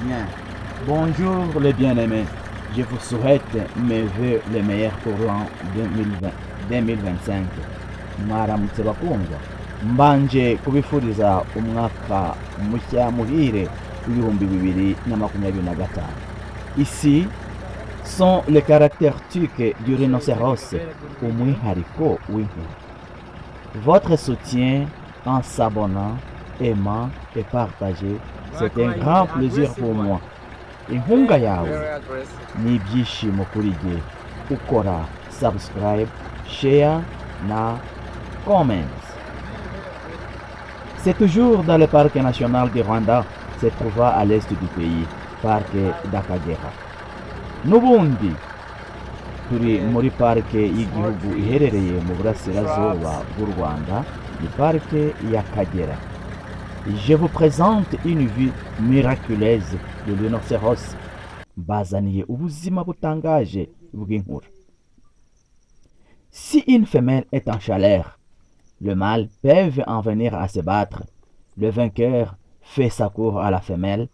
Bien. Bonjour les bien-aimés. Je vous souhaite mes vœux les meilleurs pour l'an 2025. Mwaramutse bakundwa. Mbanje kubifuriza umwaka mushya muhire w'ibihumbi 2025. Ici sont les caractères typiques du rhinocéros, umwihariko w'inkuru. Votre soutien en s'abonnant, aimant et partageant, c'est un grand plaisir pour moi. Inkunga yawe ni ibyishimo kuri jye. Ukora subscribe, share na comment. C'est toujours dans le parc national du Rwanda, se trouva à l'est du pays, parc d'Akagera. N'ubundi turi muri parike y'igihugu iherereye mu burasirazuba bw'u Rwanda, ni parike y'Akagera. Je vous présente une vue miraculeuse de rhinocéros. Bazaniye ubuzima butangaje bw'inkura. Si une femelle est en chaleur, le mâle peut en venir à se battre. Le vainqueur fait sa cour à la femelle.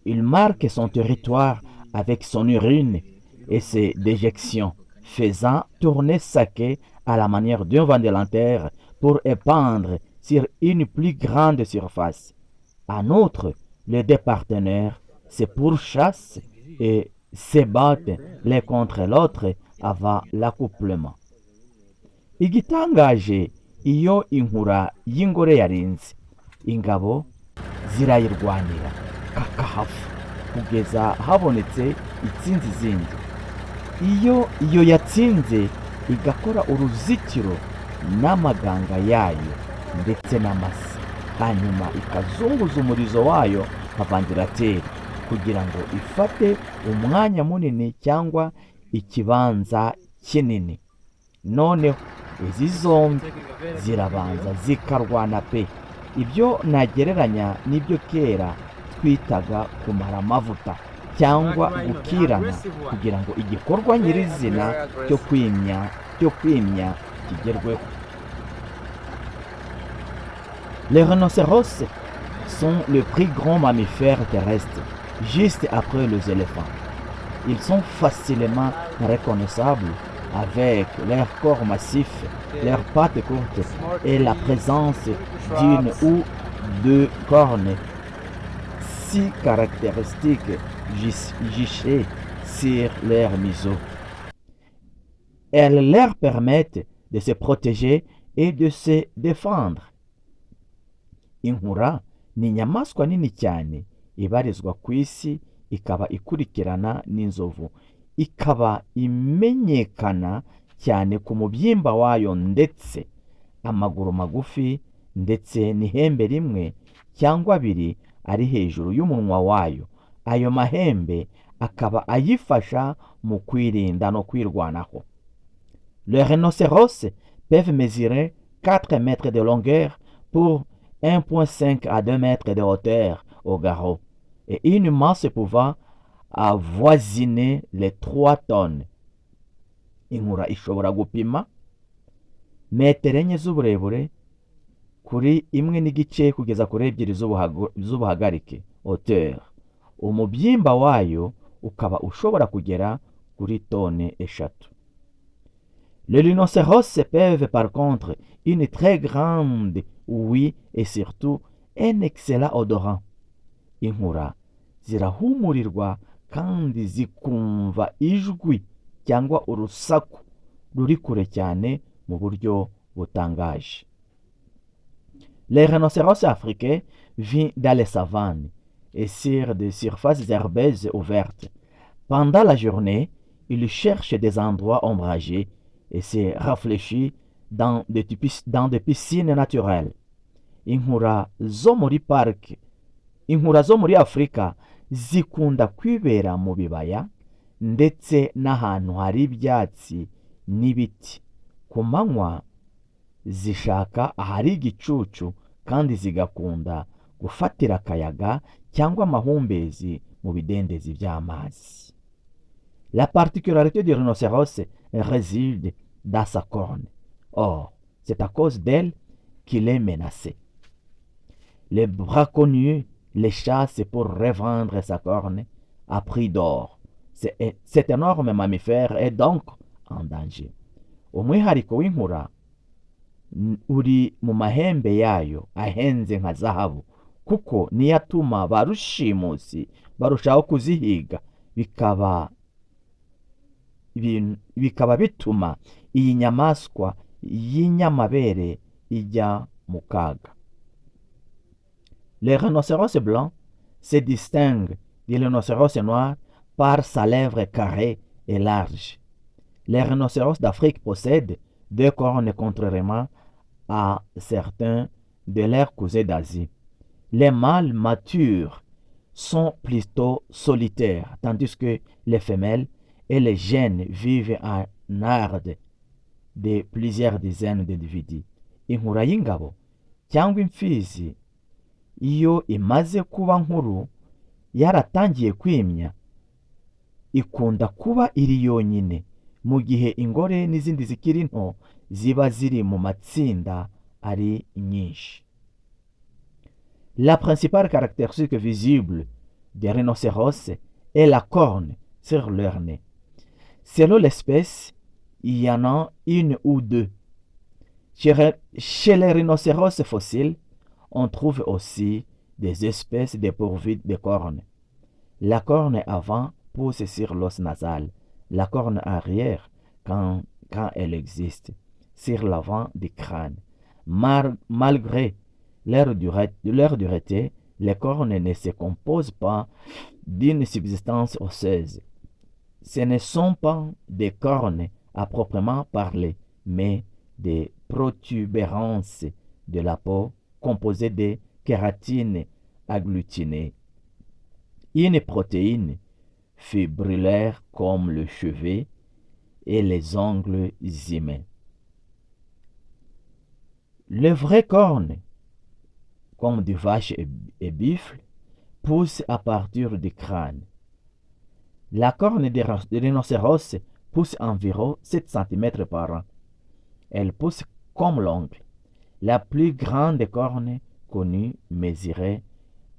Il marque son territoire avec son urine et ses déjections, faisant tourner sa queue à la manière d'un ventilateur pour épandre sur une plus grande surface. En outre, les deux partenaires se pourchassent et se battent l'un contre l'autre avant l'accouplement. Igitangaje, iyo inkura y'ingore yarinze, ingabo zirayirwanira kakahava kugeza habonetse itsinzi zindi. Iyo yatsinze igakora uruzitiro n'amaganga yayo ndetse n'amase, hanyuma ikazunguza umurizo wayo nka vandarateri kugira ngo ifate umwanya munini cyangwa ikibanza kinini. Noneho izi zombi zirabanza zikarwana pe. Ibyo nagereranya n'ibyo kera twitaga kumara amavuta cyangwa gukirana kugira ngo igikorwa nyirizina cyo kwimya kigerweho. Les rhinocéros sont les plus grands mammifères terrestres, juste après les éléphants. Ils sont facilement reconnaissables avec leur corps massif, leurs pattes courtes et la présence d'une ou deux cornes si caractéristiques juchées sur leur museau. Elles leur permettent de se protéger et de se défendre. Inkura ni inyamaswa nini cyane ibarizwa ku isi, ikaba ikurikirana n'inzovu, ikaba imenyekana cyane ku mubyimba wayo ndetse amaguru magufi ndetse n'ihembe rimwe cyangwa abiri ari hejuru y'umunwa wayo. Ayo mahembe akaba ayifasha mu kwirinda no kwirwanaho. Les rhinocéros peuvent mesurer 4 mètres de longueur pour 1,5 à 2 mètres de hauteur au garrot et une masse pouvant avoisiner les 3 tonnes. Inkura ishobora gupima metero enye z'uburebure kuri 1.5 kugeza kuri 2 z'ubuhagarike hauteur. Umubyimba wayo ukaba ushobora kugera kuri tone 3. Les rhinocéros peuvent par contre une très grande ouïe et surtout un excellent odorant. Inkura zirahumurirwa kandi zikumva ijwi cyangwa urusaku ruri kure cyane mu buryo butangaje. Les rhinocéros africains vivent dans les savanes et sur des surfaces herbeuses ouvertes. Pendant la journée, ils cherchent des endroits ombragés et se réfléchissent dans des piscines naturelles. Inkura zo muri Afrika zikunda kwibera mu bibaya ndetse n'ahantu hari ibyatsi n'ibiti. Ku manywa zishaka ahari igicucu kandi zigakunda gufatira akayaga cyangwa amahumbezi mu bidendezi by'amazi. La particularité du rhinocéros réside dans sa corne. Or, c'est à cause d'elle qu'il est menacé. Les braconniers les chasse pour revendre sa corne à prix d'or. Cet énorme mammifère est donc en danger. Umwihariko w'inkura uri mu mahembe yayo ahenze nka zahabu, kuko niyo atuma ba rushimusi barushaho kuzihiga, bikaba bituma iyi nyamaswa y'inyamabere ijya mu kaga. Le rhinocéros blanc se distingue du rhinocéros noir par sa lèvre carrée et large. Les rhinocéros d'Afrique possèdent deux cornes contrairement à certains de leurs cousins d'Asie. Les mâles matures sont plutôt solitaires, tandis que les femelles et les jeunes vivent en arde de plusieurs dizaines d'individus. Inkura y'ingabo cyangwa imfizi iyo imaze kuba nkuru yaratangiye kwimya, ikunda kuba iri yonyine, mu gihe ingore n'izindi zikiri nto ziba ziri mu matsinda ari nyinshi. La principale caractéristique visible des rhinocéros est la corne sur leur nez. Selon l'espèce, il y en a une ou deux. Chez les rhinocéros fossiles, on trouve aussi des espèces dépourvues de cornes. La corne avant pousse sur l'os nasal, la corne arrière, quand elle existe, sur l'avant du crâne. Malgré leur dureté, les cornes ne se composent pas d'une substance osseuse. Ce ne sont pas des cornes à proprement parler, mais des protubérances de la peau composées de kératine agglutinée, une protéine fibrillaire comme le cheveu et les ongles humains. Les vraies cornes, comme du vache et buffle, poussent à partir du crâne. La corne des rhinocéros pousse environ 7 cm par an. Elle pousse comme l'ongle. La plus grande corne connue mesurait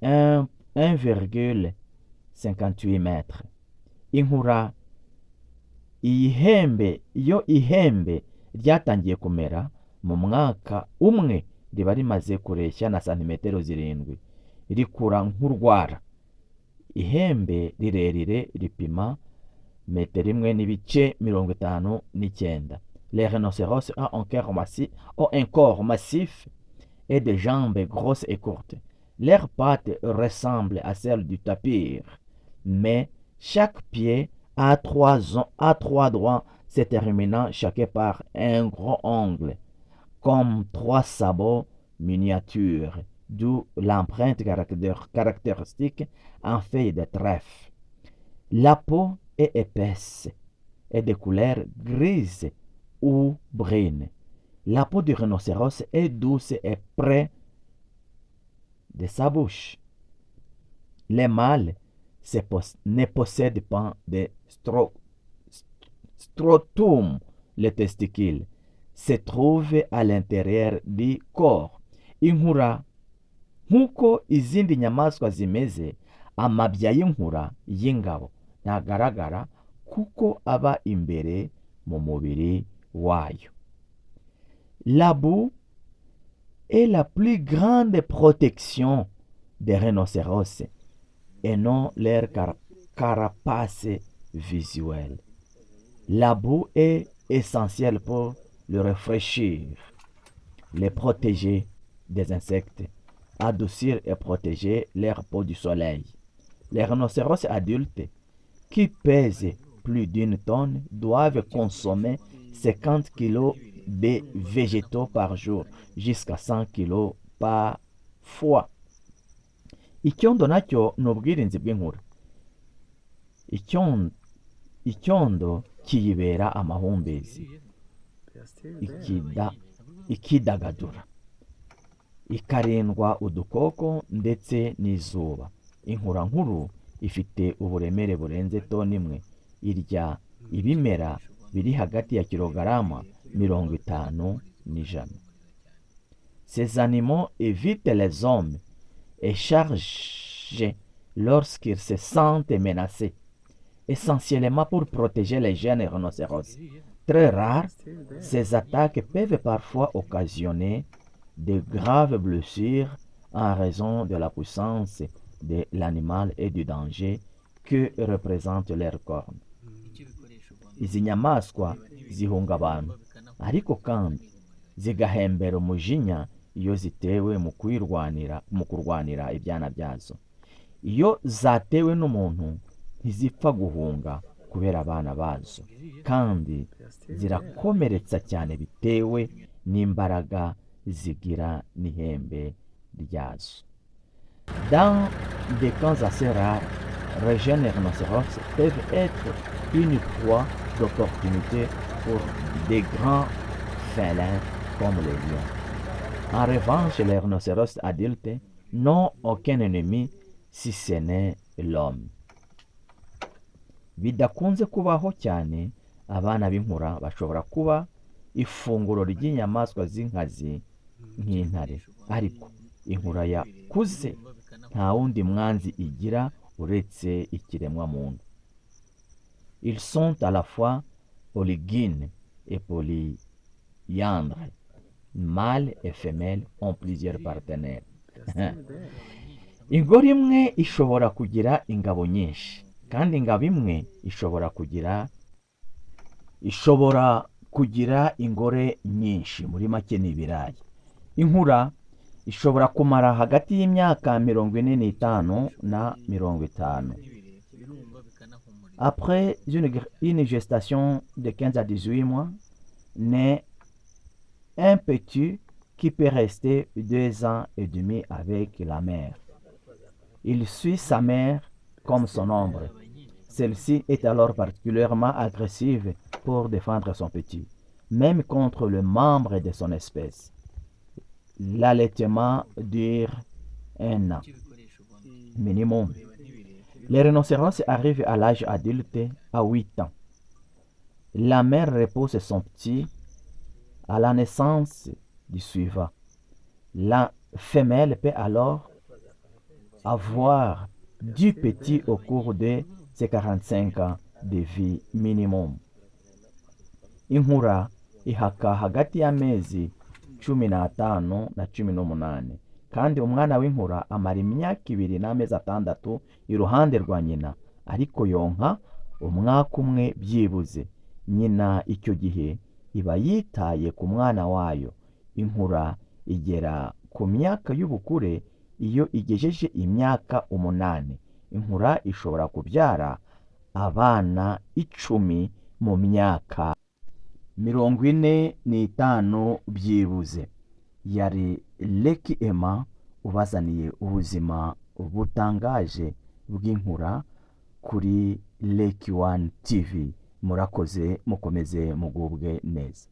1,58 mètres. Inkura iyo ihembe ryatangiye kumera mu mwaka umwe riba rimaze kureshya na santimetero 7, rikura nk'urwara. Ihembe rirerire ripima 1,59 m. Les rhinocéros ont un corps massif et des jambes grosses et courtes. Leurs pattes ressemblent à celles du tapir, mais chaque pied a trois doigts se terminant chacun par un gros ongle, comme 3 sabots miniatures, d'où l'empreinte caractéristique en feuille de trèfle. La peau est épaisse et de couleur grise ou brune. La peau du rhinocéros est douce et près de sa bouche. Les mâles ne possèdent pas de scrotum. Les testicules se trouvent à l'intérieur du corps. Inkura nk'uko izindi nyamaswa zimeze, amabya y'inkura y'ingabo ntagaragara kuko aba imbere mu mubiri wayo. La boue est la plus grande protection des rhinocéros et non leur carapace visuelle. La boue est essentielle pour le rafraîchir, les protéger des insectes, adoucir et protéger leur peau du soleil. Les rhinocéros adultes qui pèsent plus d'1 tonne doivent consommer 50 kg de végétaux par jour, jusqu'à 100 kg par fois. Icyondo nacyo ni ubwirinzi bw'inkura. Icyondo kiyibera amahumbezi, ikidagadura, ikarindwa udukoko ndetse n'izuba. Inkura nkuru ifite uburemere burenze toni 1, irya ibimera biri hagati ya kilogarama 50 n'100. Ces animaux évitent les hommes et cherchent danger lorsqu'ils se sentent menacés, essentiellement pour protéger les jeunes rhinocéros. Très rares, ces attaques peuvent parfois occasionner de graves blessures en raison de la puissance de l'animal et du danger que représentent leurs cornes. Izi nyamaswa zihunga abantu, ariko kandi zigahembera umujinya iyo zitewe mu kurwanira ibyana byazo. Iyo zatewe n'umuntu ntizipfa guhunga kubera abana bazo, kandi zirakomeretsa cyane bitewe n'imbaraga zigira n'ihembe ryazo. Dans des cas assez rares, les jeunes rhinocéros peuvent être une proie d'opportunité pour des grands félins comme les lions. En revanche, les rhinocéros adultes n'ont aucun ennemi si ce n'est l'homme. Bidakunze kubaho cyane, abana b'inkura bashobora kuba ifunguro ry'inyamaswa z'inkazi nk'intare, ariko inkura yakuze nta wundi mwanzi igira uretse ikiremwa muntu. Ils sont à la fois polygynes et polyandres. Mâle et femelle ont plusieurs partenaires. Ingoro imwe ishobora kugira ingabo nyinshi, kandi ingabo imwe ishobora kugira ingore nyinshi. Muri make ni ibirayi. Inkura ishobora kumara hagati y'imyaka 45 na 50. Après une gestation de 15 à 18 mois, naît un petit qui peut rester 2 ans et demi avec la mère. Il suit sa mère comme son ombre. Celle-ci est alors particulièrement agressive pour défendre son petit, même contre le membre de son espèce. L'allaitement dure 1 an minimum. Les rhinocéros arrivent à l'âge adulte à 8 ans. La mère repose son petit à la naissance du suivant. La femelle peut alors avoir 10 petits au cours de ses 45 ans de vie minimum. Inkura ihaka hagati y'amezi 15 na 18, kandi umwana w'inkura amara imyaka 2 n'amezi 6 iruhande rwa nyina, ariko yonka umwaka umwe byibuze. Nyina icyo gihe iba yitaye ku mwana wayo. Inkura igera ku myaka y'ubukure iyo igejeje imyaka 8. Inkura ishobora kubyara abana 10 mu myaka 45 byibuze. Yari Leki Emma ubazaniye ubuzima butangaje bw'inkura kuri Leki One TV. Murakoze, mukomeze mugubwe neza.